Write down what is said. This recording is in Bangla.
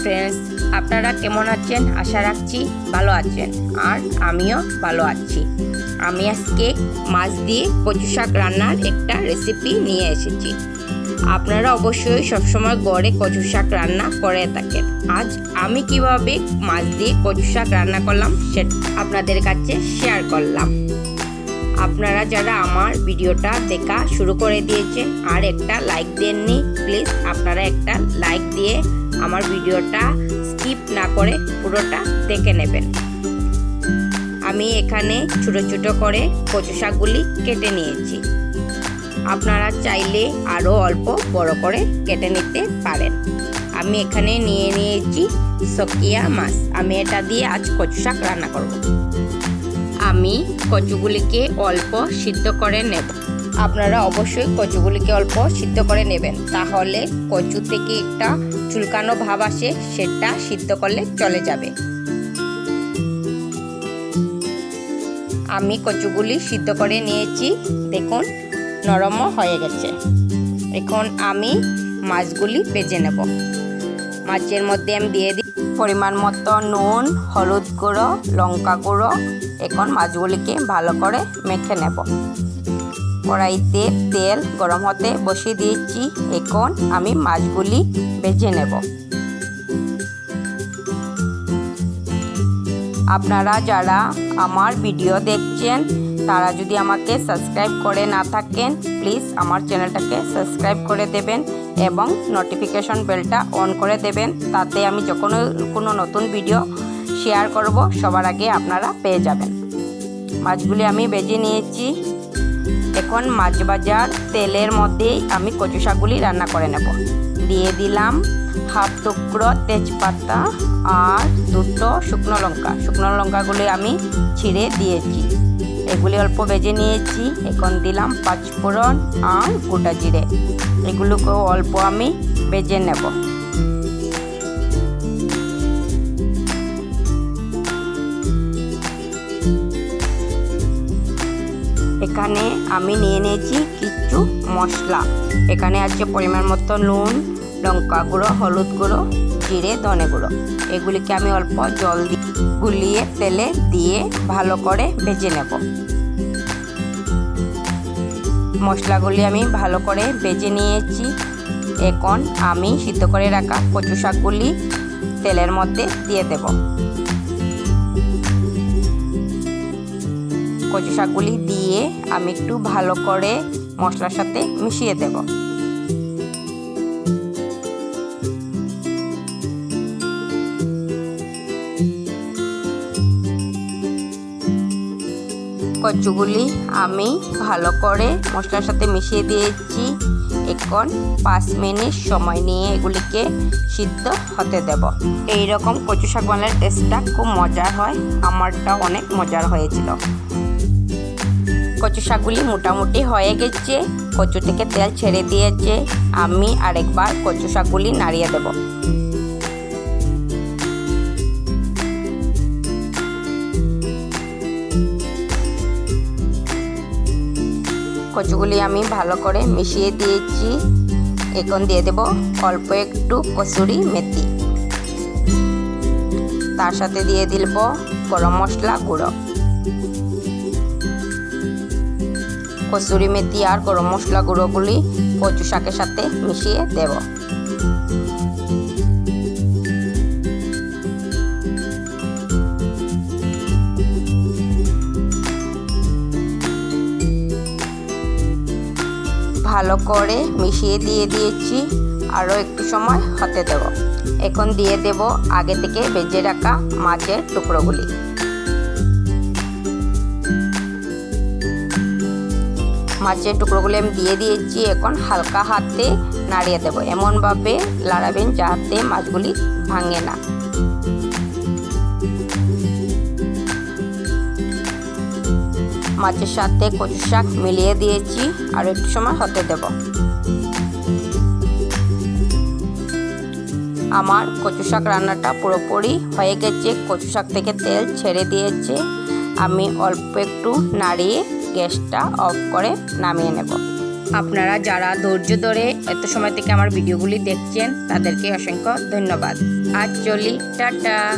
ফ্রেন্ডস, আপনারা কেমন আছেন? আশা রাখছি ভালো আছেন, আর আমিও ভালো আছি। আমি আজকে মাছ দিয়ে কচু শাক রান্নার একটা রেসিপি নিয়ে এসেছি। আপনারা অবশ্যই সবসময় ঘরে কচু শাক রান্না করে থাকেন। আজ আমি কিভাবে মাছ দিয়ে কচু শাক রান্না করলাম সেটা আপনাদের কাছে শেয়ার করলাম। আপনারা যারা আমার ভিডিওটা দেখা শুরু করে দিয়েছেন আর একটা লাইক দেননি, প্লিজ আপনারা একটা লাইক দিয়ে আমার ভিডিওটা স্কিপ না করে পুরোটা দেখে নেবেন। আমি এখানে ছোট ছোট করে কচু শাকগুলি কেটে নিয়েছি। আপনারা চাইলে আরও অল্প বড় করে কেটে নিতে পারেন। আমি এখানে নিয়ে নিয়েছি সকিয়া মাছ। আমি এটা দিয়ে আজ কচু শাক রান্না করব। আমি কচুগুলিকে অল্প সিদ্ধ করে নেব। আপনারা অবশ্যই কচুগুলিকে অল্প সিদ্ধ করে নেবেন, তাহলে কচু থেকে একটা চুলকানো ভাব আসে, সেটা সিদ্ধ করলে চলে যাবে। আমি কচুগুলি সিদ্ধ করে নিয়েছি, দেখুন নরমও হয়ে গেছে। এখন আমি মাছগুলি ভেজে নেব। মাছের মধ্যে আমি দিয়ে দিই পরিমাণ মতো নুন, হলুদ গুঁড়ো, লঙ্কা গুঁড়ো। এখন মাছগুলিকে ভালো করে মেখে নেব। কড়াইতে তেল গরম হতে বসিয়ে দিয়েছি। এখন আমি মাছগুলি ভেজে নেব। আপনারা যারা আমার ভিডিও দেখছেন তারা যদি আমাকে সাবস্ক্রাইব করে না থাকেন, প্লিজ আমার চ্যানেলটাকে সাবস্ক্রাইব করে দেবেন এবং নোটিফিকেশন বেলটা অন করে দেবেন। তাতে আমি যখন কোনো নতুন ভিডিও শেয়ার করব সবার আগে আপনারা পেয়ে যাবেন। মাছগুলি আমি ভেজে নিয়েছি। এখন মাছ ভাজার তেলের মধ্যেই আমি কচু শাকগুলি রান্না করে নেব। দিয়ে দিলাম হাফ টুকরো তেজপাতা আর দুটো শুকনো লঙ্কা। শুকনো লঙ্কাগুলি আমি ছিঁড়ে দিয়েছি। এগুলি অল্প ভেজে নিয়েছি। এখন দিলাম পাঁচফোড়ন আর গোটা জিরে। এগুলোকেও অল্প আমি ভেজে নেব। এখানে আমি নিয়ে নিয়েছি কিছু মশলা। এখানে আছে পরিমাণ মতো নুন, লঙ্কা গুঁড়ো, হলুদ গুঁড়ো, জিরে, ধনে গুঁড়ো। এগুলিকে আমি অল্প জল দিয়ে গুলিয়ে তেলে দিয়ে ভালো করে ভেজে নেব। মশলাগুলি আমি ভালো করে ভেজে নিয়েছি। এখন আমি সিদ্ধ করে রাখা কচু শাকগুলি তেলের মধ্যে দিয়ে দেব। কচু শাকগুলি দিয়ে আমি একটু ভালো করে মশলার সাথে মিশিয়ে দেব। কচুগুলি আমি ভালো করে মশলার সাথে মিশিয়ে দিয়েছি। এখন 5 মিনিট সময় নিয়ে এগুলিকে সিদ্ধ হতে দেব। এই রকম কচু শাক বানালে টেস্টটা খুব মজার হয়। আমারটা অনেক মজার হয়েছিল। কচু শাকগুলি মোটামুটি হয়ে গেছে, কচু থেকে তেল ছেড়ে দিয়েছে। আমি আরেকবার কচু শাকগুলি নাড়িয়ে দেব। কচুগুলি আমি ভালো করে মিশিয়ে দিয়েছি। এখন দিয়ে দেব অল্প একটু কসুরি মেথি। তার সাথে দিয়ে দিব গরম মশলা গুঁড়ো। কসুরি মেথি আর গরম মশলা গুঁড়োগুলি কচু শাকের সাথে মিশিয়ে দেব। ভালো করে মিশিয়ে দিয়ে দিয়েছি। আরও একটু সময় হতে দেব। এখন দিয়ে দেব আগে থেকে ভেজে রাখা মাছের টুকরোগুলি। মাছের টুকরোগুলি আমি দিয়ে দিয়েছি। এখন হালকা হাতে নাড়িয়ে দেব। এমনভাবে লাড়াবেন যাতে মাছগুলি ভাঙে না। মাছের সাথে কচু শাক মিলিয়ে দিয়েছি। আর একটু সময় হতে দেব। আমার কচু শাক রান্নাটা পুরোপুরি হয়ে গেছে। কচু শাক থেকে তেল ছেড়ে দিয়েছে। আমি অল্প একটু নাড়িয়ে গ্যাসটা অফ করে নামিয়ে নেব। আপনারা যারা ধৈর্য ধরে এত সময় থেকে আমার ভিডিওগুলি দেখছেন তাদেরকে অসংখ্য ধন্যবাদ। আজ চলি, টাটা।